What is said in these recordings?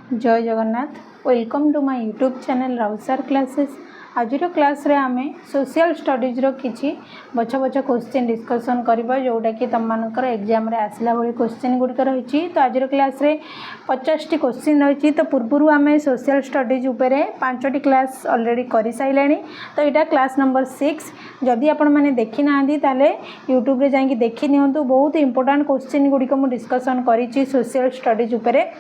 जय Jagannath. Welcome to my YouTube channel Rausar classes. आज class रे आमे सोशल स्टडीज रो किछि बछ बछ क्वेश्चन डिस्कशन करबा जोटा कि तुम मानकर एग्जाम रे आसला भली क्वेश्चन गुडिक रही। तो आज क्लास रे 50 टी क्वेश्चन रही। तो पूर्व आमे सोशल स्टडीज उपरे 5टी क्लास ऑलरेडी करि साइलानी। तो एटा क्लास नंबर 6। जदि आपण माने देखि नांदी ताले यूट्यूब रे जाई कि देखि नियंतु। बहुत इंपोर्टेंट क्वेश्चन गुडिक मु डिस्कशन करिछि सोशल स्टडीज उपरे।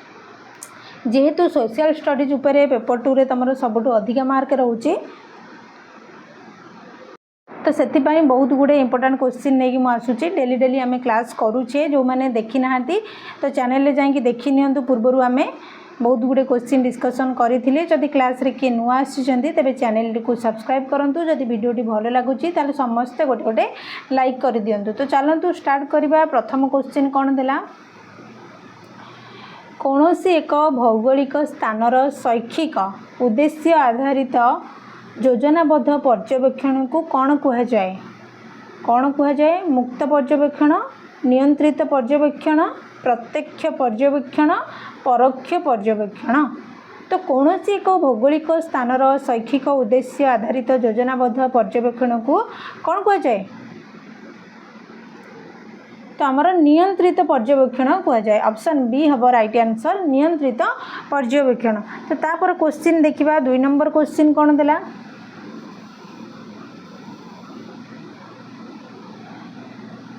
जेहेतु सोशल स्टडीज उपरे पेपर 2 रे तमरो सबटु अधिक मार्क रहउछि, तो से बहुत गुड़े इंपोर्टेंट क्वेश्चन नहीं कि आसूची। डेली डेली आम क्लास करुचे। जो मैंने देखी ना तो चैनल जाकि देखी नियंतु। पूर्वर आम बहुत गुड़े क्वेश्चन डिस्कशन करें। जदि क्लास रे किए नुआ आसी तेरे चैनल को सब्सक्राइब करूँ। जदि वीडियोटी भल लगुच ताले समस्ते गोटे गोटे लाइक कर दिंतु। तो चलतु स्टार्ट करवा। प्रथम क्वेश्चन कौन देला, कौन सी एक भौगोलिक स्थानर शैक्षिक उद्देश्य आधारित योजनाबद्ध पर्यवेक्षण को कौन कहुए? कौन कहुए? मुक्त पर्यवेक्षण, नियंत्रित पर्यवेक्षण, प्रत्यक्ष पर्यवेक्षण, परोक्ष पर्यवेक्षण। तो कौन सी एक भौगोलिक स्थानर शैक्षिक उद्देश्य आधारित योजनाबद्ध पर्यवेक्षण को कौन कहुए? तो आमर नियंत्रित पर्यवेक्षण कहुए। ऑप्शन बी हम राइट आंसर, नियंत्रित पर्यवेक्षण। तो तापर क्वेश्चन देखिबा। 2 नंबर क्वेश्चन कौन देला,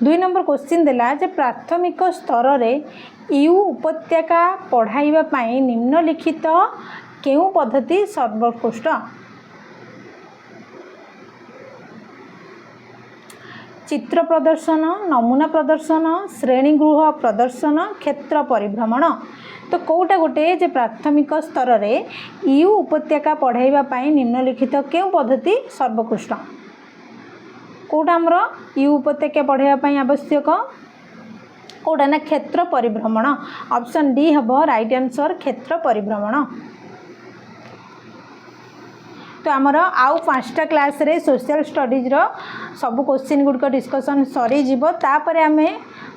2 नंबर क्वेश्चन देला जे प्राथमिक स्तर रे यू उपत्यका पढ़ाइबा पाई निम्नलिखित केउ पद्धति सर्वोत्कृष्ट? चित्र प्रदर्शन, नमूना प्रदर्शन, श्रेणीगृह प्रदर्शन, क्षेत्र परिभ्रमण। तो कौटा गोटे जे प्राथमिक स्तर रे यू उपत्यका पढ़ाइबा पाई निम्नलिखित केउ पद्धति सर्वोत्कृष्ट? कौटा आमर यू उपत्यका पढ़ाइबा पाई आवश्यक? कौटा ना क्षेत्र परिभ्रमण। ऑप्शन डी हम राइट आंसर, क्षेत्र परिभ्रमण। तो आमर आउ 5टा क्लास रे सोशल स्टडीज रो सब क्वेश्चन गुड़क डिस्कसन सरी जीवो। तापर आमे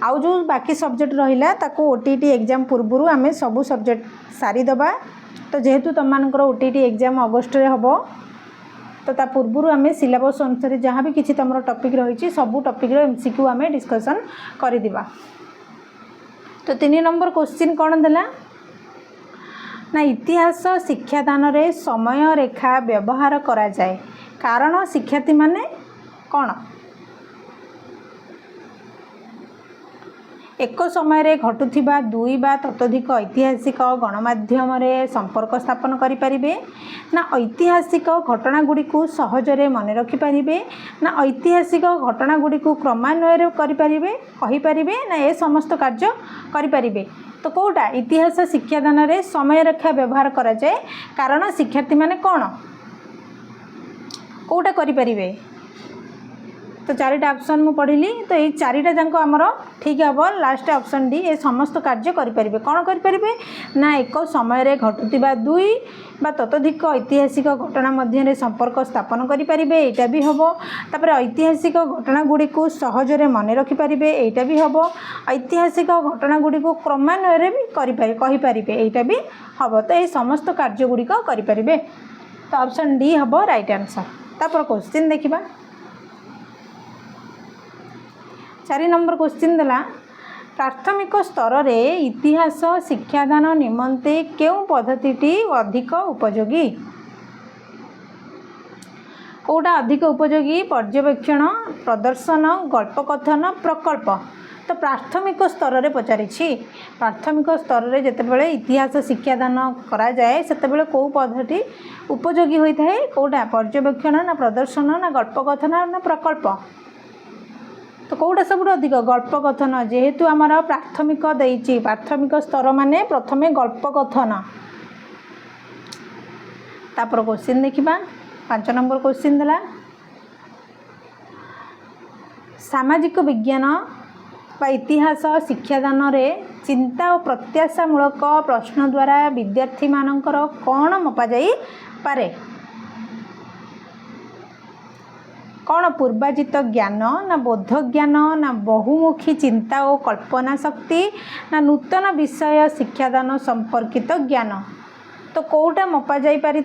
आउ जो बाकी सब्जेक्ट रहिला ताको ओटीटी एग्जाम पूर्वरु आमे सब सब्जेक्ट सारी दबा। तो जेहेतु तुम मानकर ओटीटी एग्जाम अगस्त रे हबो, तो ता पूर्वरु आमे सिलेबस अनुसार जहाँ भी किछि तमरो टॉपिक रहिछि सब टॉपिक रो एमसीक्यू आमे डिस्कशन करि दिबा। तो 3 नंबर क्वेश्चन कौन देला ना, इतिहास शिक्षादान रे समय रेखा व्यवहार करा जाए कारण शिक्षार्थी माने कौन? एक समय रे घटुथिबा 2 बा ततोधिक ऐतिहासिक गणमाध्यम रे संपर्क स्थापन करि परिबे ना, ऐतिहासिक घटना गुडी को सहज रे मन रखि परिबे ना, ऐतिहासिक घटना गुडी को क्रमान्वय रे करि परिबे कहि परिबे ना, ए समस्त कार्य करि परिबे। तो कौटा इतिहास शिक्षादान रे समय रेखा व्यवहार करा जाए कारण शिक्षार्थी माने कौन? कौटा करि परिबे? तो 4टा ऑप्शन मु पढ़िली। तो ये 4टा जांको आमर ठीक हम। लास्ट ऑप्शन डी, ए समस्त कार्य करि परिबे। कौन करि परिबे ना, एक समय रे घटुतिबा 2 बा ततोधिक ऐतिहासिक घटना मध्य रे संपर्क स्थापन करि परिबे, एटा भी हबो। तापर ऐतिहासिक घटना गुडी को सहज रे मन रखि परिबे, एटा भी हबो। ऐतिहासिक घटना गुडी को क्रमान्वय रे भी कहि परिबे, एटा भी हबो। तो ए समस्त कार्य गुडी को करि परिबे। तो ऑप्शन डी हबो राइट आंसर। तापर क्वेश्चन देखिबा। 4 नंबर क्वेश्चन देला, प्राथमिक स्तर रे इतिहास शिक्षादान निमंते केउ पद्धतिटी अधिक उपयोगी? कौटा अधिक उपयोगी? पर्यवेक्षण, प्रदर्शन, गल्पकथन, प्रकल्प। तो प्राथमिक स्तर रे पचारि। प्राथमिक स्तर रे जेतेबेले इतिहास शिक्षादान करा जाए सेतेबेले को पद्धति उपयोगी होता है? कौटा पर्यवेक्षण ना, प्रदर्शन ना, गल्पकथन ना, प्रकल्प? तो कौटा सब अधिक? गल्पकथन। जेहेतु आमर प्राथमिक देइछि, प्राथमिक स्तर माने प्रथमे गल्पकथन। तापर क्वेश्चन देखिबा। 5 नंबर क्वेश्चन देला, सामाजिक विज्ञान बा इतिहास शिक्षादान रे चिंता और प्रत्याशामूलक प्रश्न द्वारा विद्यार्थी मानकर कौन मपा जाई पारे? कौन पूर्वाजित ज्ञान ना बोध ज्ञान ना बहुमुखी चिंता और कल्पना शक्ति ना नूतन विषय शिक्षादान संपर्कित ज्ञान। तो कोटा मपा जाई पारि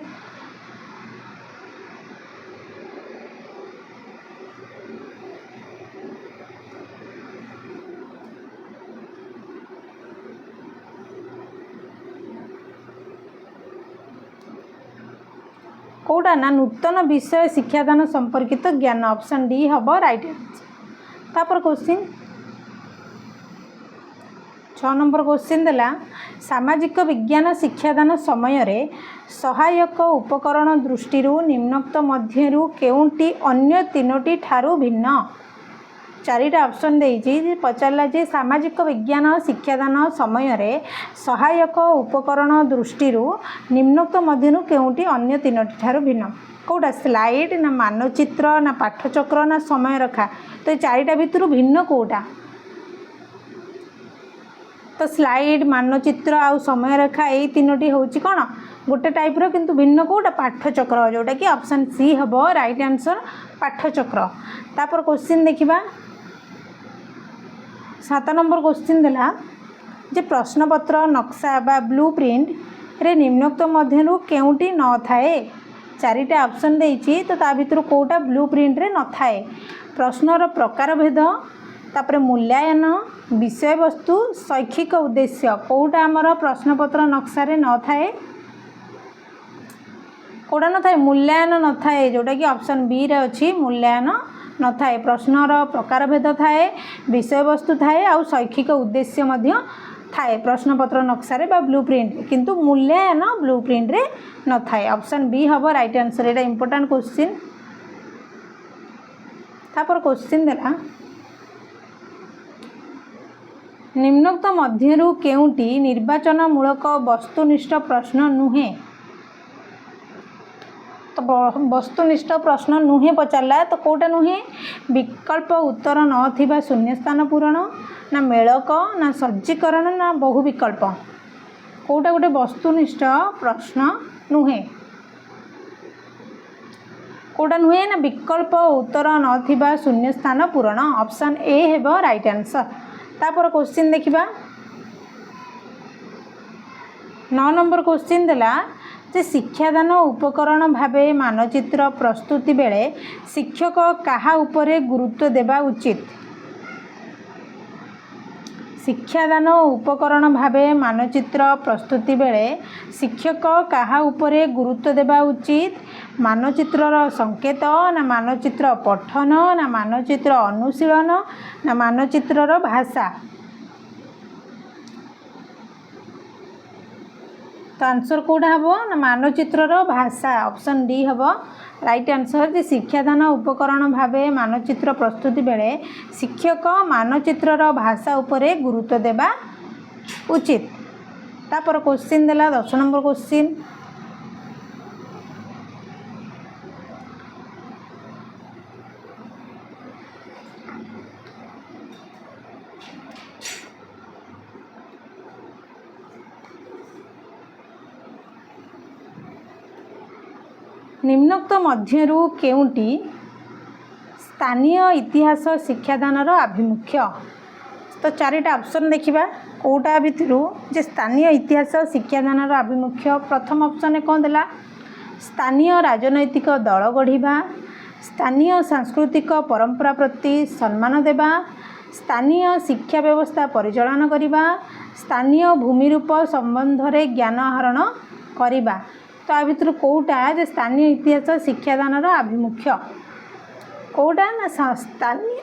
कोटा ना नूतन विषय शिक्षादान संपर्कित ज्ञान ऑप्शन डी हम राइट आंसर। तापर क्वेश्चन 6 नंबर क्वेश्चन देला सामाजिक विज्ञान शिक्षादान समय रे सहायक उपकरण दृष्टि निम्नोक्त मध्यरु केउंटी अन्य तीनोटी ठारू भिन्न। चारिटा ऑप्शन देइछि पचारला जे सामाजिक विज्ञान शिक्षादान समय रे सहायक उपकरण दृष्टि निम्नोक्त मध्यरु केउंटी अन्य तीनोटी ठारू भिन्न। कोटा स्लाइड ना मानचित्र ना पाठचक्र ना समय रेखा तो ये चारिटा भितर भिन्न कोटा तो स्लाइड मानचित्र आउ समय रेखा यही तीनोटी होची कौन गोटे टाइप रो किंतु भिन्न कोटा पाठचक्र जोटा कि ऑप्शन सी हम राइट आंसर पाठचक्र। तापर क्वेश्चन देखिबा 7 नंबर क्वेश्चन देला जे प्रश्नपत्र नक्शा बा ब्लू प्रिंट रे निम्नोक्त मध्यरु केउंटी न थाए। चारिटा ऑप्शन देइछि तो ता भितर कोटा ब्लू प्रिंट रे न थाए। प्रश्नर प्रकार भेद तापर मूल्यांकन विषय वस्तु शैक्षिक उद्देश्य कोटा आमर प्रश्नपत्र नक्शा रे न थाए कोटा न थाए मूल्यांकन न थाए जोटा कि ऑप्शन बी रे अछि मूल्यांकन न थाए। प्रश्नर प्रकार भेद थाए विषय वस्तु थाए आ शैक्षिक उद्देश्य मध्य थाए प्रश्नपत्र नक्शा रे बा ब्लू प्रिंट किंतु मूल्यांकन ब्लू प्रिंट रे न थाए। ऑप्शन बी हम राइट आंसर। एटा इंपोर्टेंट क्वेश्चन। तापर क्वेश्चन देला निम्नोक्त मध्यरु केउंटी निर्वाचनमूलक वस्तुनिष्ठ प्रश्न नुहे। तो वस्तुनिष्ठ प्रश्न नुहे पचारला तो कोटा नुहे विकल्प उत्तर न शून्यस्थान पूरण ना मेलक ना सज्जीकरण ना बहु विकल्प कोटा गोटे वस्तुनिष्ठ प्रश्न नुहे कोटा नुहे ना विकल्प उत्तर न शून्यस्थान पूरण ऑप्शन ए हेबो राइट आंसर। तापर क्वेश्चन देखिबा 9 नंबर क्वेश्चन देला जे शिक्षादान उपकरण भावे मानचित्र प्रस्तुति बेले शिक्षक काहा उपरे गुरुत्व देबा उचित। शिक्षादान उपकरण भावे मानचित्र प्रस्तुति बेले शिक्षक काहा उपरे गुरुत्व देबा उचित। मानचित्रर संकेत ना मानचित्र पठन ना मानचित्र अनुशीलन ना मानचित्रर भाषा। तो आंसर कोड़ा हम ना मानचित्रर भाषा ऑप्शन डी हम राइट आंसर। जे शिक्षादान उपकरण भावे मानचित्र प्रस्तुति बेले शिक्षक मानचित्रर भाषा उपरे गुरुत्व देबा उचित। तापर क्वेश्चन देला 10 नंबर क्वेश्चन निम्नोक्त मध्यरु केउंटी स्थानीय इतिहास शिक्षादानर आभिमुख्य। तो चारिटा ऑप्शन देखिबा कोटा भितरु जे स्थानीय इतिहास शिक्षादानर आभिमुख्य। प्रथम ऑप्शन कौन देला स्थानीय राजनैतिक दल गढ़िबा स्थानीय सांस्कृतिक परंपरा प्रति सम्मान देबा स्थानीय शिक्षा व्यवस्था परिचालन करिबा स्थानीय भूमिरूप संबंध रे ज्ञान आहरण करिबा। तो आ भितर कोटा जे स्थानीय इतिहास शिक्षादानर आभिमुख्य कोटा ना स्थानीय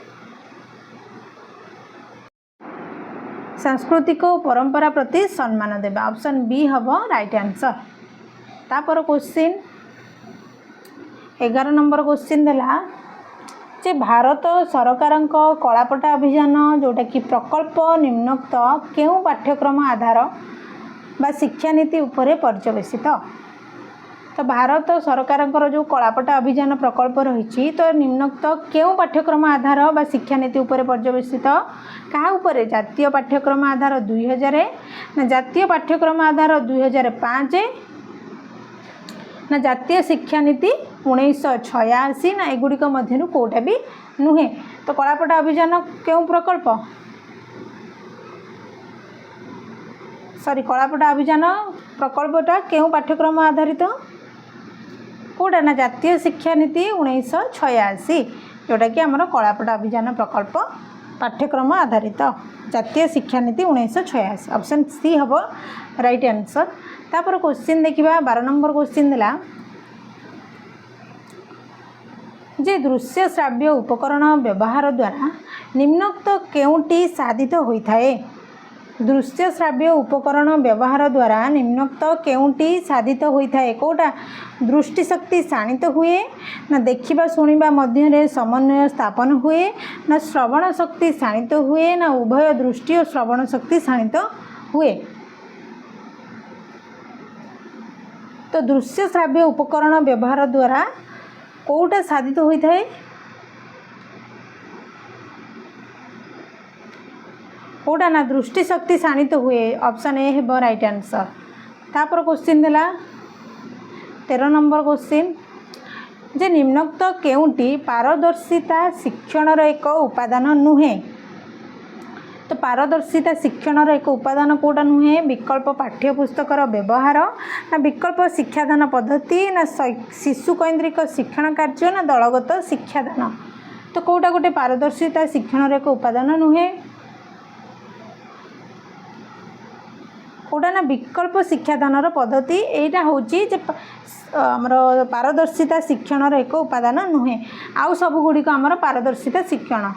सांस्कृतिक परंपरा प्रति सम्मान देबा ऑप्शन बी हम राइट आंसर। तापर क्वेश्चन 11 नंबर क्वेश्चन देला जे भारत सरकार कलापटा अभियान जोटा कि प्रकल्प निम्नोक्त केउ पाठ्यक्रम आधार बा शिक्षा नीति उपरे पर्यवेसित। तो भारत सरकार जो कलापटा अभियान प्रकल्प रही तो निम्नोक्त केउ पाठ्यक्रम आधार बा शिक्षा नीति उपरे पर्यवेसित क्या उपरे जातीय पाठ्यक्रम आधार 2000 ना जातीय पाठ्यक्रम आधार 2005 ना जातीय शिक्षा नीति 1986 ना एगुड़िक मध्यरु कोटा भी नुहे। तो कलापटा अभियान केउ प्रकल्प सॉरी कलापटा अभियान प्रकल्पटा क्यों पाठ्यक्रम आधारित कौटा ना जातीय शिक्षा नीति 1986 जोटा कि आमर कलापटा अभियान प्रकल्प पाठ्यक्रम आधारित जातीय शिक्षा नीति 1986 ऑप्शन सी हम राइट आंसर। तापर क्वेश्चन देखिबा 12 नंबर क्वेश्चन दिला जे दृश्य श्राव्य उपकरण व्यवहार द्वारा निम्नोक्त केउटी साधित होता है दृश्य श्राव्य उपकरण व्यवहार द्वारा निम्नोक्त केउटी साधित होता है कौटा दृष्टिशक्ति शाणित हुए ना देखिबा सुनिबा मध्य समन्वय स्थापन हुए ना श्रवण शक्ति शाणित हुए ना उभय दृष्टि और श्रवण शक्ति शाणित हुए। तो दृश्य श्राव्य उपकरण व्यवहार द्वारा कौटा साधित होता है कौटा ना दृष्टिशक्ति शाणित हुए ऑप्शन ए है राइट आंसर। तापर क्वेश्चन दिला 13 नंबर क्वेश्चन जे निम्नोक्त केउटी पारदर्शिता शिक्षण एक उपादान नुहे तो पारदर्शिता शिक्षण एक उपादान कौटा नुहे विकल्प पाठ्यपुस्तकर व्यवहार ना विकल्प शिक्षादान पद्धति ना शिशु केन्द्रिक शिक्षण कार्य ना दलगत शिक्षादान तो कौटा गोटे पारदर्शिता शिक्षण एक उपादान नुहे कौटा ना विकल्प शिक्षादान पद्धति यहाँ हूँ आमर पारदर्शिता शिक्षण एक उपादान नुहे आउ सब गुड़िक आमर पारदर्शिता शिक्षण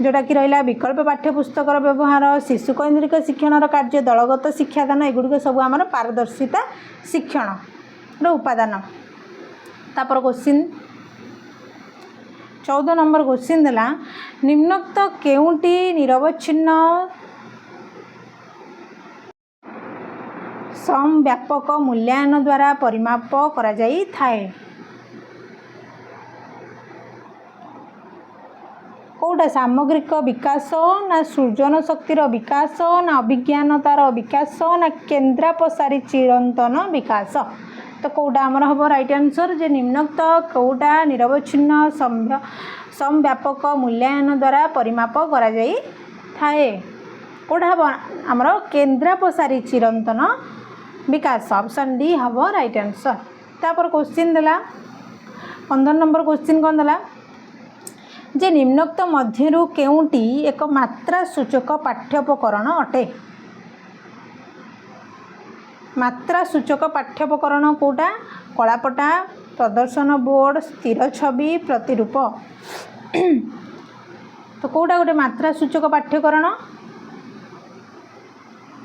जोटा कि रहा विकल्प पाठ्यपुस्तकर व्यवहार शिशु केन्द्रिक शिक्षण कार्य दलगत शिक्षादान एगुड़िक सब आमर पारदर्शिता शिक्षण उपादान। तापर क्वेश्चन 14 नंबर क्वेश्चन दिला निम्नोक्त केउटी निरवच्छिन्न समव्यापक मूल्यांकन द्वारा परिमाप करा जाई थाए कौटा सामग्रिक विकास ना सृजन शक्तिर विकास ना अभिज्ञानतार विकास ना केन्द्रापसारी चिरंतन विकास तो कौटा आमर हम राइट आंसर जे निम्नोक्त कौटा निरवच्छिन्न समव्यापक मूल्यांकन द्वारा परिमाप करा जाई थाए कौटा हम आमर केन्द्रापसारी चिरंतन विकास ऑप्शन डी हम राइट आंसर। तापर क्वेश्चन दिला 15 नंबर क्वेश्चन कौन दिला जे निम्नोक्त मध्यरु केउटी एक मात्रा सूचक पाठ्योपकरण अटे मात्रा सूचक पाठ्योपकरण कौटा कलापटा प्रदर्शन बोर्ड स्थिर छवि प्रतिरूप तो कौटा गोटे मात्रा सूचक पाठ्यकरण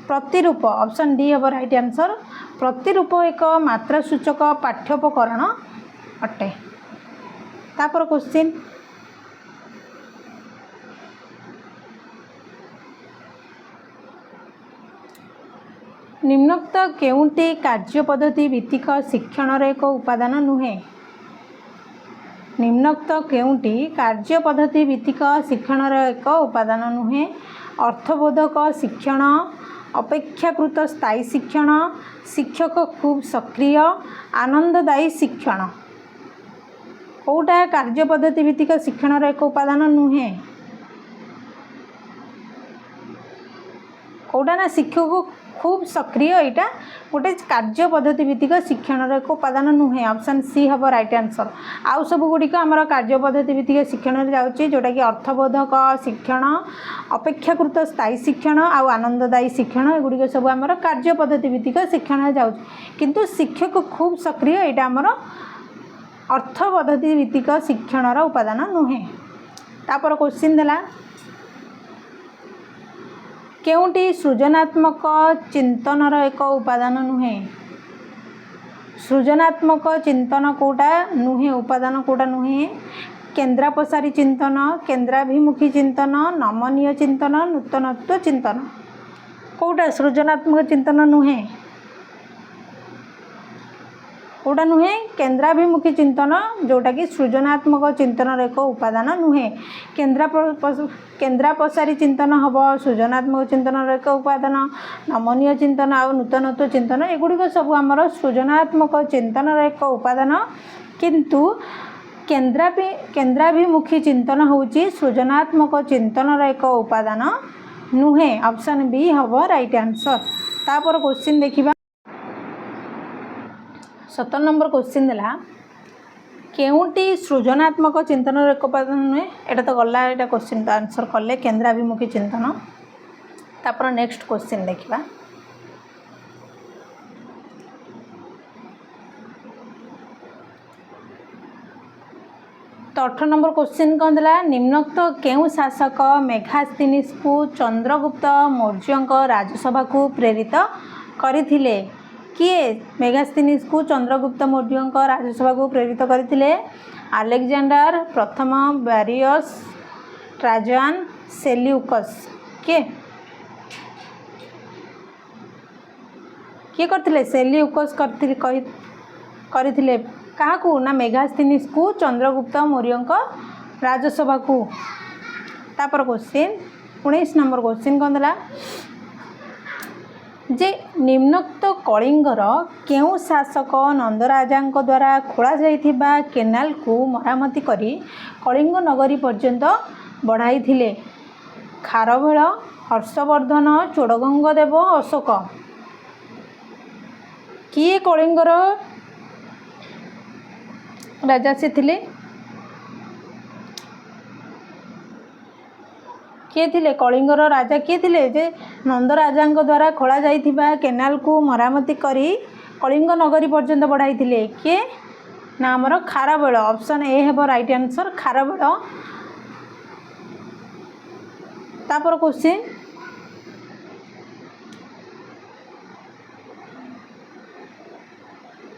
प्रतिरूप ऑप्शन डी हम राइट आंसर प्रतिरूप एक मात्रा सूचक पाठ्योपकरण अटे। तापर क्वेश्चन निम्नोक्त केउटी कार्य पद्धति भित्तिक शिक्षण एक उपादान नुहे निम्नोक्त केउटी कार्य पद्धति भित्तिक शिक्षण एक उपादान नुहे अर्थबोधक शिक्षण अपेक्षाकृत स्थायी शिक्षण शिक्षक खूब सक्रिय आनंददायी शिक्षण कौटा कार्य पद्धति भित्तिक शिक्षण एक उपादान नुहे कौटा ना शिक्षक खूब सक्रिय यहाँ गोटे कार्य पद्धति भित्तिक शिक्षण एक उपादान नुहे ऑप्शन सी हम राइट आंसर। आउ सब गुड़िक आमर कार्य पद्धति भित्तिक शिक्षण जाऊँगी जोटा कि अर्थबोधक शिक्षण अपेक्षाकृत स्थायी शिक्षण आउ आनंददायी शिक्षण एगुड़िक सब आमर कार्य पद्धति भित्तिक शिक्षण जाऊँगी किंतु शिक्षक खूब सक्रिय यहाँ आमर अर्थ पद्धति भित्तिक शिक्षण उपादान नुहे। तापर क्वेश्चन दिला केउटी सृजनात्मक चिंतनर एक उपादान नुहे सृजनात्मक चिंतन कौटा नुहे उपादान कौटा नुहे केन्द्रापसारी चिंतन केन्द्राभिमुखी चिंतन नमनीय चिंतन नूतनत्व चिंतन कौटा सृजनात्मक चिंतन नुहे कौटा नुहे केन्द्राभिमुखी चिंतन जोटा कि सृजनात्मक चिंतन एक उपादान नुहे केन्द्रापसारी चिंतन हम सृजनात्मक चिंतन एक उपादान नमनीय चिंतन आ नूतनत्व चिंतन एगुड़िक सब आमर सृजनात्मक चिंतन एक उपादान किंतु केन्द्राभिमुखी चिंतन होची सृजनात्मक चिंतन एक उपादान नुहे ऑप्शन बी हम राइट आंसर। तापर क्वेश्चन देखिबा 17 नंबर क्वेश्चन देला केउटी सृजनात्मक चिंतन एक उपादान नुहे एटा तो गला एटा क्वेश्चन तो आंसर कले केंद्राभिमुखी चिंतन तापर नेक्स्ट क्वेश्चन देखिबा तो 18 नंबर क्वेश्चन कौन देला निम्नोक्त केउ शासक मेघास्तिनिस को चंद्रगुप्त मौर्य राजसभा को प्रेरित करथिले किए मेघास्तिनिस को चंद्रगुप्त मौर्य राजसभा को प्रेरित करथिले अलेक्जेंडर प्रथम बैरियस ट्राजान सेल्यूकस किए किए करथिले सेल्यूकस करथिले क्या को ना मेघास्तिनिस को चंद्रगुप्त मौर्य राजसभा को तापर क्वेश्चन 19 नंबर क्वेश्चन कौन देला जे निम्नोक्त कलिंगर केउ शासक नंदराजा द्वारा खोला जाइथिबा केनाल को मरामती करी कलिंग नगरी पर्यंत बढ़ाई थिले खारवेल हर्षवर्धन चोड़गंगदेव अशोक किए कलिंगर राजा से थिले किए थिले कलिंगर राजा किए थिले जे नंदराजा द्वारा खोला जाइथिबा केनाल को मरामती करी कलिंग नगरी पर्यंत बढ़ाई थिले किए ना हमर खारवेल ऑप्शन ए हेबो राइट आंसर खारवेल तापर क्वेश्चन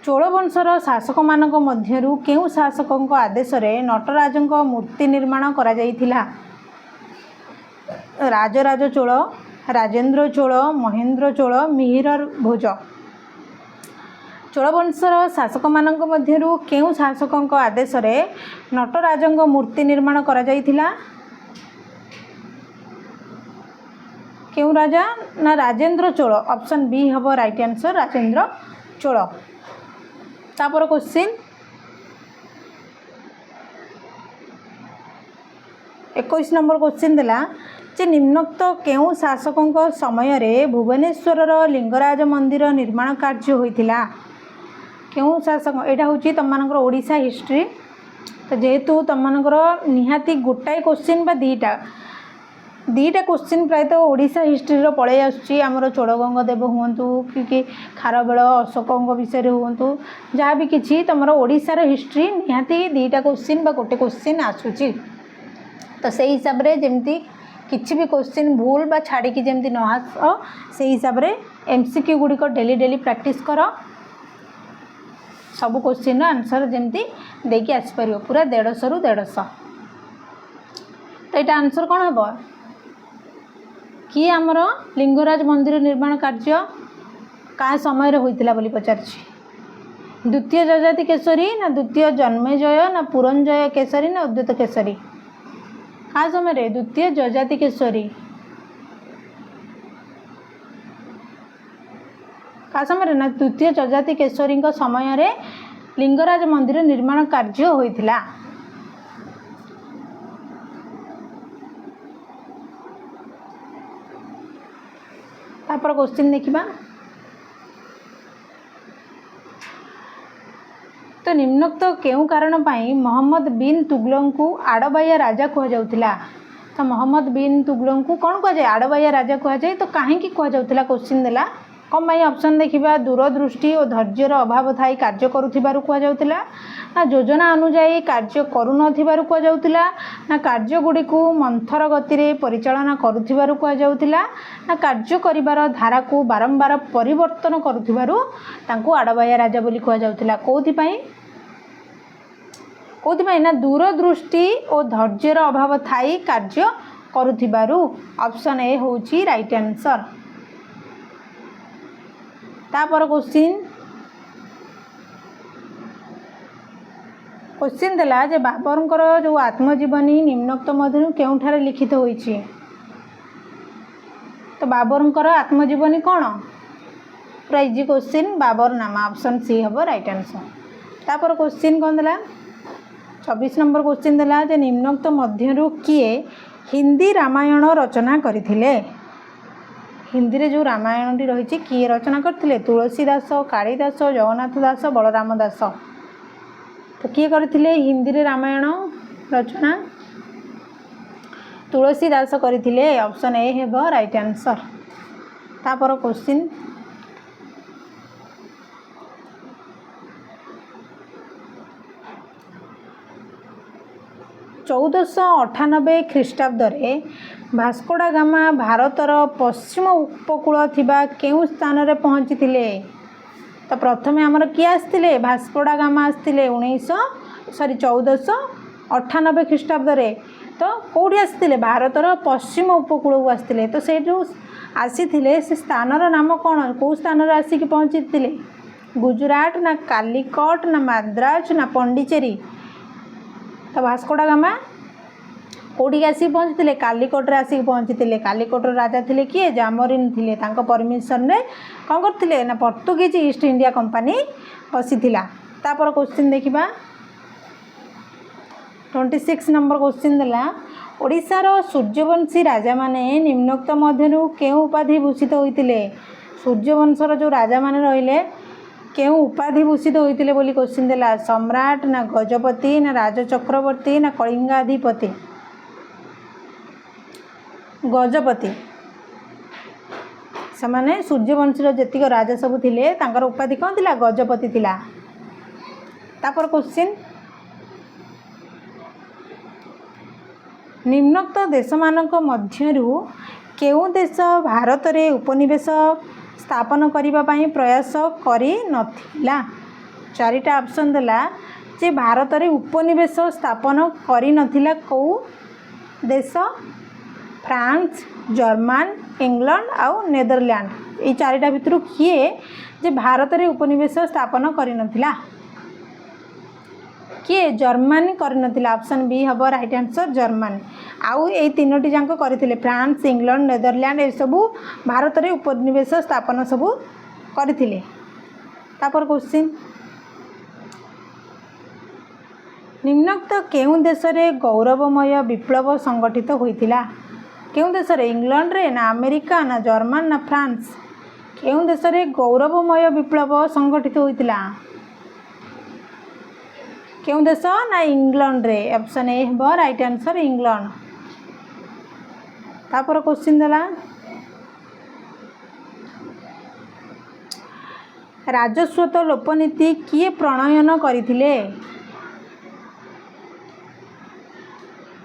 चोल वंशर शासक मानक मध्यरु केउ शासक आदेश रे नटराजक मूर्ति निर्माण करा जाइथिला राजराज चोल राजेंद्र चोल महेंद्र चोल मिहिर भोज चोल वंशर शासक मानक मध्यरु केउ शासक आदेश रे नटराजक मूर्ति निर्माण करा जाइथिला केउ राजा ना राजेंद्र चोल ऑप्शन बी हबो राइट आंसर राजेंद्र चोल तापर क्वेश्चन 21 नंबर क्वेश्चन देला जे निम्नोक्त केउ शासक समय रे भुवनेश्वर लिंगराज मंदिर निर्माण कार्य होइथिला केउ शासक एटा होची तमनकर ओडिसा हिस्ट्री तो जेहेतु तमनकर निहाती गोटाए क्वेश्चन बा दीटा क्वेश्चन प्राय तो ओडिशा हिस्ट्री रो पळे आछी हमरो चोड़गंगदेव हुंतु कि खारवेल अशोक विषय रे हुंतु जहाँ भी किछि तमरो ओडिशा रो हिस्ट्री निहाती दीटा क्वेश्चन बा गोटे क्वेश्चन आछुची तो से हिसाब रे जेमती किछि भी क्वेश्चन भूल बा छाड़ी कि जेमती न आस से हिसाब रे एमसीक्यू गुडी को डेली प्रैक्टिस करो सब क्वेश्चन आंसर जेमती देकी आसी परियो पूरा 150 रु 150 तो एटा आंसर कोन हेबो कि आमर लिंगराज मंदिर निर्माण कार्य का समय रे होइतिला बोली पचारछि द्वितीय जजाति केसरी ना द्वितीय जन्मेजय ना पुरंजय केसरी ना उद्यत केसरी का समय रे द्वितीय जजाति केसरी का समय रे ना द्वितीय जजाति केसरी समय रे लिंगराज मंदिर निर्माण कार्य होइतिला तापर क्वेश्चन देखिबा तो निम्नोक्त केउ कारण पाई मोहम्मद बिन तुगलक को आड़बाया राजा कह जाउतिला तो मोहम्मद बिन तुगलक को कौन कह जाए आड़बाया राजा कह जाए तो कहीं कह जाउतिला क्वेश्चन देला कम भाई ऑप्शन देखिबा दूरदृष्टि और धैर्यर अभाव थाई कार्य करुथिबारु कह जाउतिला ना योजना अनुसार कार्य करू नथिबारु कह जाउतिला ना कार्य गुडी को मंथर गति रे परिचालना करुथिबारु कह जाउतिला ना कार्य करिवार धारा को बारंबार परिवर्तन करुथिबारु तांको आड़बाया राजा बोली कह जाउतिला कोथि पई ना दूरदृष्टि और धैर्यर अभाव थाई कार्य करुथिबारु ऑप्शन ए होची राइट आंसर तापर क्वेश्चन देला जे बाबरंकर जो आत्मजीवनी निम्नोक्त मध्य केउठारे लिखित होईछि तो बाबरंकर आत्मजीवनी कौन पूरा इजी क्वेश्चन बाबर नामा ऑप्शन सी हम राइट आंसर तापर क्वेश्चन कौन देला 24 नंबर क्वेश्चन देला जे निम्नोक्त मध्यरु किए हिंदी रामायण रचना करथिले हिंदी रे जो रामायण रही किए रचना करते तुलसीदास कालिदास जगन्नाथ दास बलराम दास तो किए करथिले हिंदी रे रामायण रचना तुलसीदास करथिले ऑप्शन ए हेब राइट आंसर। तापर क्वेश्चन 1498 ख्रीष्टाब्द भास्कोडा गामा भारतर पश्चिम उपकूल थिबा केउ स्थान रे पहुँची थिले। तो प्रथमे आमर किए आसते भास्कोडा गामा आसते 1498 ख्रीष्टाब्द तो कौटी आसते भारतर पश्चिम उपकूल को आसते तो से आसी से स्थानर नाम कौन कौ स्थान रे आसिक पहुँची थिले गुजरात ना कालिकट ना मद्रास ना पंडिचेरी। तो भास्कोडा गामा कौटी आसिक पहुँची कालिकट आसिक पहुँची कालिकटर राजा थिले किए जामोरिन थिले तांको परमिशन रे कौन करथिले ना पोर्तुगीज ईस्ट इंडिया कंपनी बसीथिला। तापर क्वेश्चन देखिबा 26 नंबर क्वेश्चन देला ओडिशार सूर्यवंशी राजा माने निम्नोक्त मध्यरु केउ उपाधि भूषित होइतिले। सूर्यवंशर जो राजा माने रहिले केउ उपाधि भूषित होइतिले बोली क्वेश्चन देला सम्राट ना गजपति ना राज चक्रवर्ती ना कलिंगाधिपति। गजपति समाने सूर्यवंशी जेतिक राजा सब थिले तांकर उपाधि कौन थिला गजपति थिला। तापर क्वेश्चन निम्नोक्त देश मानक मध्यरु केउ देश भारत रे उपनिवेश स्थापन करिबा पई प्रयास करी नथिला। चारिटा ऑप्शन देला जे भारत रे उपनिवेश स्थापन करी नथिला को देश फ्रांस जर्मन इंग्लैंड आउ नेदरलैंड ये चारिटा भितर किए जे भारत रे उपनिवेश स्थापन करी नथिला किए जर्मनी करी नथिला। ऑप्शन बी हबो राइट आंसर जर्मनी आउ ए तीनोटी जांको करथिले फ्रांस इंग्लैंड नेदरलैंड ए सबु भारत रे उपनिवेश स्थापन सबु करथिले। तापर क्वेश्चन निम्नोक्त केउ देश रे गौरवमय विप्लव संगठित होइतिला। केउ देश रे इंग्लैंड रे ना अमेरिका ना जर्मन ना फ्रांस केउ देश रे गौरवमय विप्लव संगठित होइतिला केउ देश ना इंग्लैंड रे। ऑप्शन ए हबो राइट आंसर इंग्लैंड। तापर क्वेश्चन देला राजस्वत लोपनीति किए प्रणयन करथिले।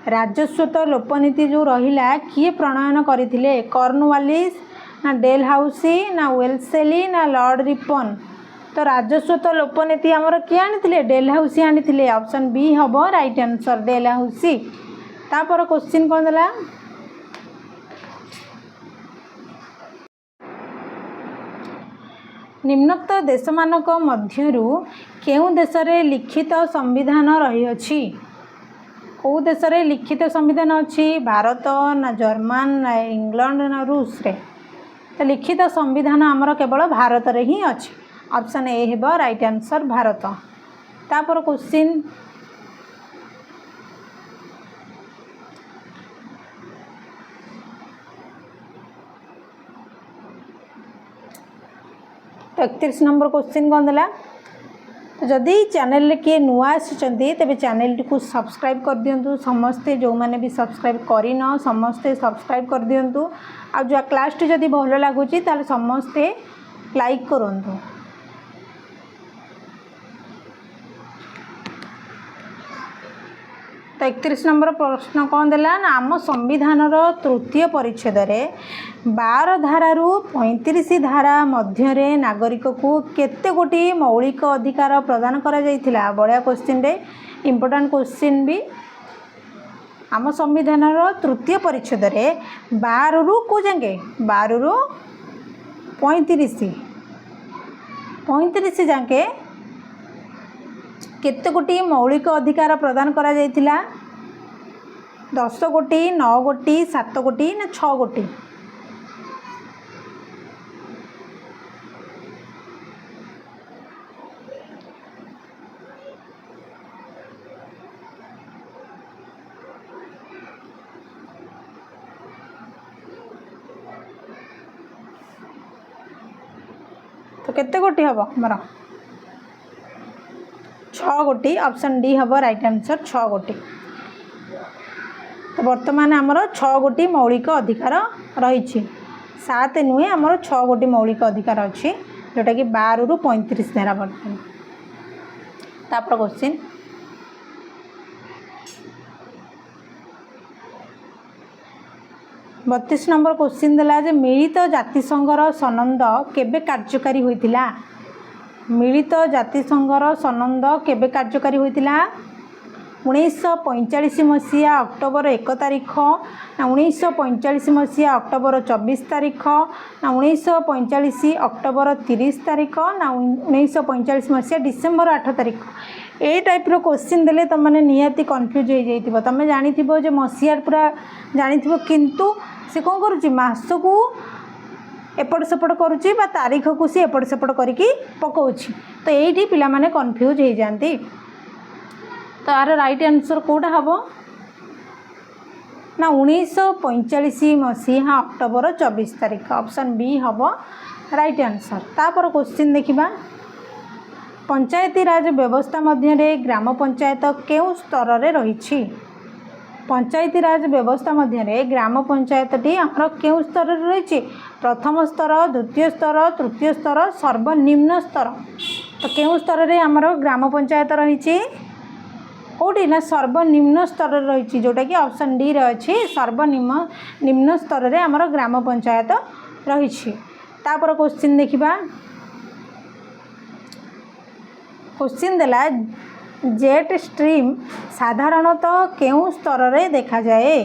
राजस्वत लोपनीति जो रहिला किए प्रणयन करथिले कॉर्नवालिस ना डेलहाउसी ना वेल्सेली ना लॉर्ड रिपन। तो राजस्वत लोपनीति हमर किए आनिथिले डेलहाउसी आनिथिले। ऑप्शन बी हबो राइट आंसर डेलहाउसी। तापर क्वेश्चन कोन देला निम्नोक्त देश मानक मध्यरु केउ देश रे लिखित संविधान रही अछि। कौ देश रे लिखित संविधान अछि भारत ना जर्मन ना इंग्लैंड ना रूस रे। तो लिखित संविधान आमर केवल भारत रे ही अछि। ऑप्शन ए हेबो राइट आंसर भारत। तापर क्वेश्चन 31 नंबर क्वेश्चन कौन देला तो जदि चैनल के नुआ आसी तेरे चैनल टी को सब्सक्राइब कर दिंतु समस्ते जो मैंने भी सब्सक्राइब करन समस्ते सब्सक्राइब कर दिंतु आ जो क्लास टी जदि भल लगुच समस्ते लाइक करूँ। तो 31 नंबर प्रश्न कौन देला ना आम संविधान तृतीय परिच्छेद रे 12 धारु 35 धारा मध्य नागरिक को केते गोटी मौलिक अधिकार प्रदान करा जाइथिला। बढ़िया क्वेश्चन रे इम्पोर्टेंट क्वेश्चन भी आम संविधान तृतीय परिच्छेद रे 12 रु को जांगे 12 रु 35 जाके केते गोटी मौलिक अधिकार प्रदान करा जाइथिला 10 गोटी 9 गोटी 7 गोटी ना 6 गोटी। केते गोटी हम आमर 6 गोटी ऑप्शन डी हम राइट आंसर 6 गोटी। तो वर्तमान आमर 6 गोटी मौलिक अधिकार रही 7 नुहे आमर 6 गोटी मौलिक अधिकार अच्छी जोटा कि 12 रु 35 धारा वर्तमान। तापर क्वेश्चन 32 नंबर क्वेश्चन देला जे मिलित जातिसंघर सनंद केबे कार्यकारी होइतिला। मिलित जातिसंघर सनंद केबे कार्यकारी होइतिला 1945 मसीहा अक्टोबर 1 तारिख ना 1945 मसीहा अक्टोबर 24 तारिख ना 1945 अक्टोबर 30 तारिख ना 1945 मसीहा डिसेम्बर 8 तारिख। ए टाइप रो क्वेश्चन देले तुम मैंने निहाती कन्फ्यूज हो जाइथिबो। तुम जानिथिबो जे मसीहा पूरा जानिथिबो किंतु से कौन करुच्ची मास को एपट सेपट करुच्ची बा तारीख को सी एपट सेपट करके पकाउछि। तो यही पिला माने कन्फ्यूज हो जाती। तो यार राइट आंसर कौटा हम ना 1945 मसीहा अक्टोबर 24 तारिख ऑप्शन बी हम राइट आंसर। तापर क्वेश्चन देखिबा पंचायती राज व्यवस्था मध्य ग्राम पंचायत केउ स्तर रे रही। पंचायती राज व्यवस्था मध्य ग्राम पंचायतटी आमर केउ स्तर रे रही प्रथम स्तर द्वितीय स्तर तृतीय स्तर सर्वनिम्न स्तर। तो केउ स्तर रे आमर ग्राम पंचायत रही कौटी ना सर्वनिम्न स्तर रही जोटा कि ऑप्शन डी रे अच्छी सर्वनिम्न निम्न स्तर रे आमर ग्राम पंचायत रही। तापर क्वेश्चन देखिबा क्वेश्चन देला जेट स्ट्रीम साधारणतः केउ स्तर रे देखा जाए।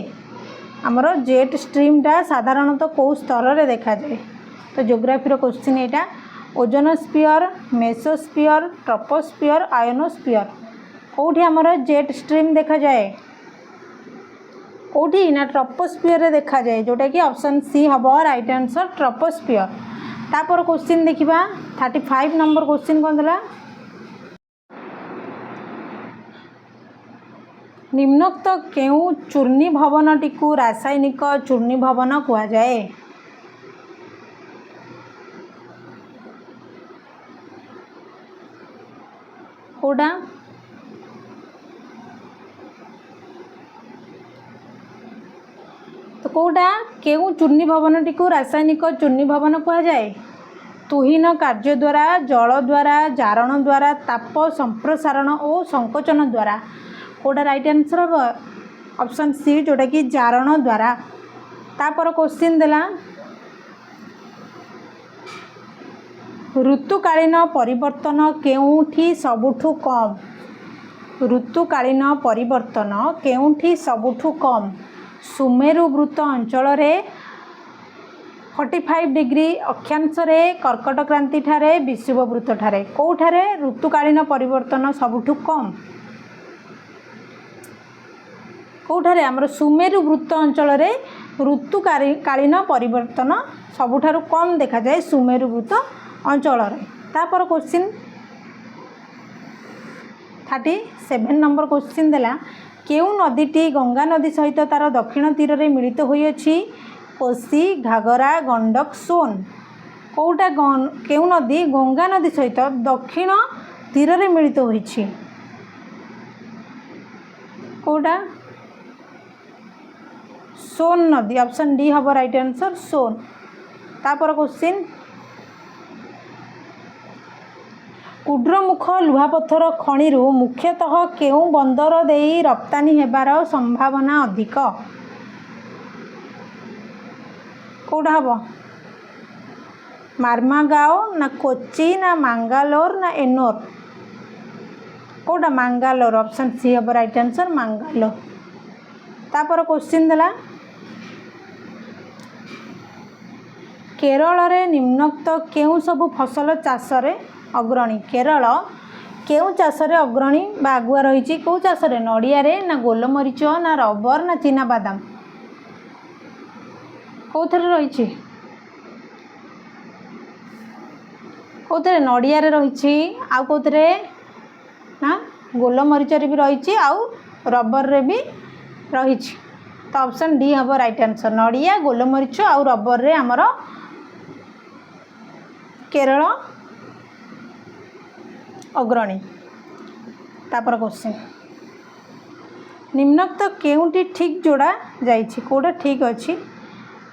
आमर जेट स्ट्रीमटा साधारणतः कौ स्तर रे देखा जाए। तो ज्योग्राफी रो क्वेश्चन एटा ओजोनोस्फियर मेसोस्फियर ट्रोपोस्फियर आयोनोस्फियर कौटी आमर जेट स्ट्रीम देखा जाए कौटी ना ट्रोपोस्फियर रे देखा जाए जोटा कि ऑप्शन सी हम राइट आंसर ट्रोपोस्फियर। तापर क्वेश्चन देखिबा 35 नंबर क्वेश्चन कौन देला निम्नोक्त केउ चूर्णी भवनटी को रासायनिक चूर्णी भवन कहा जाए। कौटा तो कौटा केउ चूर्णी भवनटी को रासायनिक चूर्णी भवन कहा जाए। तुहीन कार्य द्वारा जल द्वारा जारण द्वारा ताप संप्रसारण और संकोचन द्वारा कौटा राइट आंसर हम ऑप्शन सी जोटा कि जारण द्वारा। तापर क्वेश्चन देला ऋतुकालीन परिवर्तन केउठी सबुठु कम। ऋतुकालीन परिवर्तन केउठी सबुठु कम सुमेरु वृत्त अंचल रे 45 डिग्री अक्षांश रे कर्कट क्रांति ठारे विषुव वृत्त ठारे कौठारे ऋतुकालीन परिवर्तन सबुठु कम कौठारे आमर सुमेरु वृत्त अंचल रे ऋतुकालीन परिवर्तन सबुठारु कम देखा जाए सुमेरु वृत्त अंचल रे। तापर क्वेश्चन 37 नंबर क्वेश्चन देला केउ नदीटी गंगा नदी सहित तार दक्षिण तीर रे मिलित होई अछि कोसी घाघरा गंडक सोन कौटा केउ नदी गंगा नदी सहित दक्षिण तीर रे मिलित होई अछि कौटा सोन नदी ऑप्शन डी हम राइट आंसर सोन। तापर क्वेश्चन कुड्रमुख लुहापथर खनि मुख्यतः केउ बंदर देई रप्तानी हेबार संभावना अधिक कौटा हम मार्मागाओ ना कोची ना मांगालोर ना एनोर कौटा मांगालोर ऑप्शन सी हम राइट आंसर मांगालोर। तापर क्वेश्चन देला केरल रे निम्नोक्त केउ सब फसल चाष रे अग्रणी केरल केउ चाष रे अग्रणी बा आगुआ रही कौ चाष रे नड़िया रे ना गोलमरीच ना रबर ना चीना बादाम कौथे रही कौथे नड़िया रे रही आउ कौथे ना गोलमरीच रे भी रही आउ रबर रे भी रही। तो ऑप्शन डी हम राइट आंसर नड़िया गोलमरीच आउ रबर रे आमर केरल अग्रणी। तापर क्वेश्चन निम्नोक्त केउंटी ठीक जोड़ा जाइछि कोडा ठीक अछि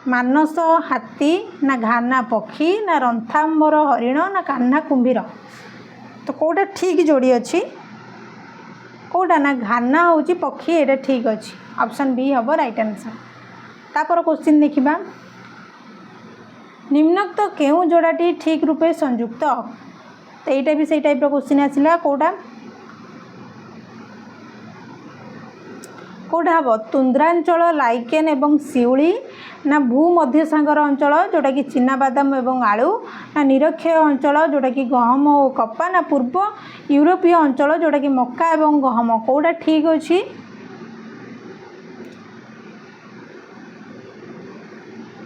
मानस हाथी ना घाना पक्षी ना रंथांबर हरिण ना कान्हा कुंभीर तो कोडा ठीक जोड़ी अछि कोडा ना घाना होची पक्षी एटा ठीक अछि ऑप्शन बी हबो राइट आंसर। तापर क्वेश्चन देखिबा निम्नोक्त केउ जोड़ाटी ठीक रूपे संयुक्त तो एटा भी सही टाइप रो क्वेश्चन आसिला कोडा कोडा हबो तुंद्रांचल लाइकेन एवं शिउली ना भूमध्य सागर अंचल जोटा कि चीनाबादाम एवं आलू ना निरक्षय अंचल जोटा कि गहम और कपा ना पूर्व यूरोपीय अंचल जोटा कि मक्का एवं गहम कोडा ठीक अछि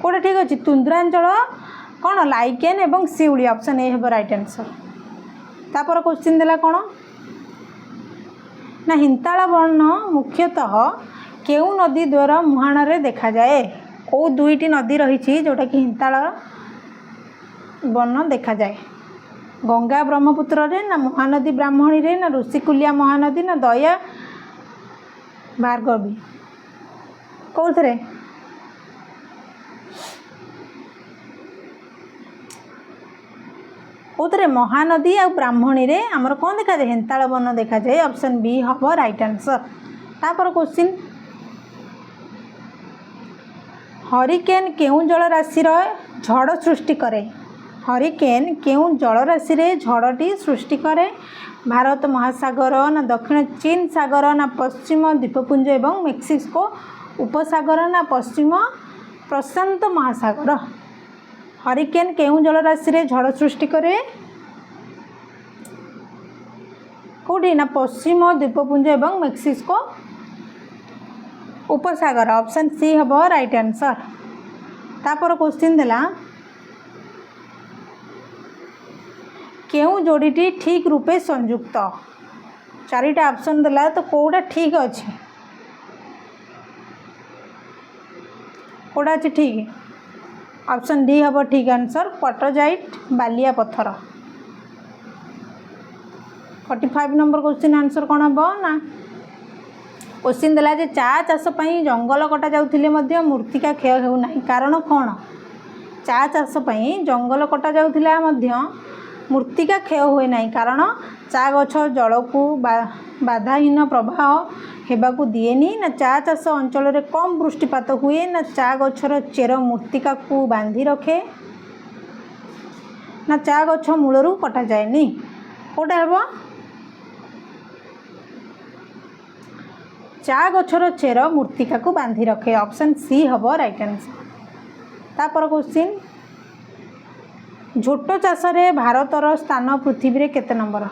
कोडा ठीक अछि तुंद्रांचल कौन लाइकेन एवं शिउली ऑप्शन ए हेबो राइट आंसर। तापर क्वेश्चन देला कौन ना हिंताला वर्ण मुख्यतः केउ नदी द्वारा मुहाण रे देखा जाए को दुईटी नदी रही जोटा कि हिंताला वर्ण देखा जाए गंगा ब्रह्मपुत्र रे ना महानदी ब्राह्मणी रे ना ऋषिकुलिया महानदी ना दया भार्गवी कौथरे कौथरे महानदी आ ब्राह्मणी रे आमर कौन देखा जाए हेंताल वर्ण देखा जाए ऑप्शन बी हबो राइट आंसर। तापर क्वेश्चन हरिकेन केउ जल राशि रो झड़ सृष्टि करे हरिकेन केउ जल राशि रे झड़टी सृष्टि करे भारत महासागर ना दक्षिण चीन सागर ना पश्चिम द्वीपपुंज एवं मेक्सिको उपसागर ना पश्चिम प्रशांत महासागर हरिकेन केउ जल राशि रे झड़ सृष्टि करे कोडी ना पश्चिम द्वीपपुंज एवं मेक्सिको उपसागर ऑप्शन सी हबो राइट आंसर। तापर क्वेश्चन देला केउ जोड़ीटी ठीक रूपे संयुक्त चारिटा ऑप्शन देला तो कोडा ठीक अछि कोडा अछि ठीक ऑप्शन डी हबो ठीक आंसर क्वार्टरजाइट बालिया पत्थर। 45 नंबर क्वेश्चन आंसर कौन हम ना क्वेश्चन देला जे चा चाष पई जंगल कटा जाउथिले मध्य मूर्तिका क्षय हेउ नाही कारण कौन चा चाष पई जंगल कटा जाउथिला मध्य मूर्तिका क्षय हुए नाही कारण चा गछ जल को बाधाहीन प्रवाह हेबाकू दिएनी ना चा चाष अंचल रे कम वृष्टिपात हुए ना चा गछर चेर मूर्तिका को बांधी रखे ना चा गछ मूलरू कटा जाएनी कोटा हेबो चा गछर चेर मूर्तिका को बांधी रखे ऑप्शन सी हबो राइट आंसर। तापर क्वेश्चन झोटो चाष रे भारतर स्थान पृथ्वी रे केते नंबर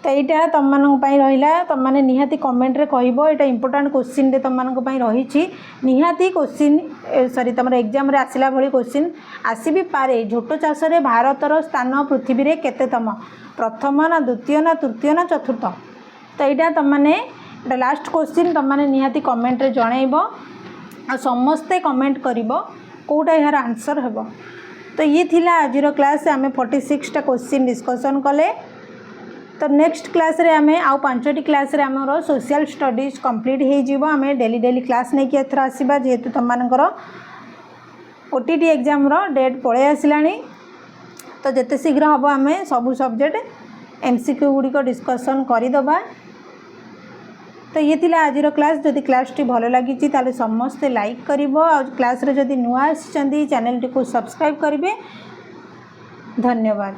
तो यहाँ तुम मानक रहा तुम मैंने निहाती कमेंट रे कहबो एटा इंपोर्टेंट क्वेश्चन रे तुम मानक रही निहाती क्वेश्चन सॉरी तुम एग्जाम रे आसिला भली क्वेश्चन आसी भी पारे झोटो चाष रे भारतर स्थान पृथ्वी रे केतेतम प्रथम ना द्वितीय ना तृतीय ना चतुर्थ तो यहाँ तुम मैंने लास्ट क्वेश्चन तुम मैंने निहाती कमेंट रे जनइबो आ समस्ते कमेंट करिबो कोटा यार आंसर हेबो। तो ये थिला आजिर क्लास आमे 46 टा क्वेश्चन डिस्कशन कले तो नेक्स्ट क्लास रे आमे आउ 5टी क्लास रे हमरो सोशल स्टडीज कंप्लीट हे जीवो आमे डेली क्लास नै कि एथरा आसीबा जेहेतु तुम मानकर ओटीटी एग्जाम रो डेट पळे आसिलानी तो जते शीघ्र हबो आमे सब सब्जेक्ट एमसीक्यू गुडी को डिस्कशन करि दबा। तो ये थिला आजिर क्लास जदि क्लास टी भलो लागिची ताले समस्ते लाइक करिवो आ क्लास रे जदि नुआ आछिचंदी चैनल टी को सब्सक्राइब करिवे। धन्यवाद।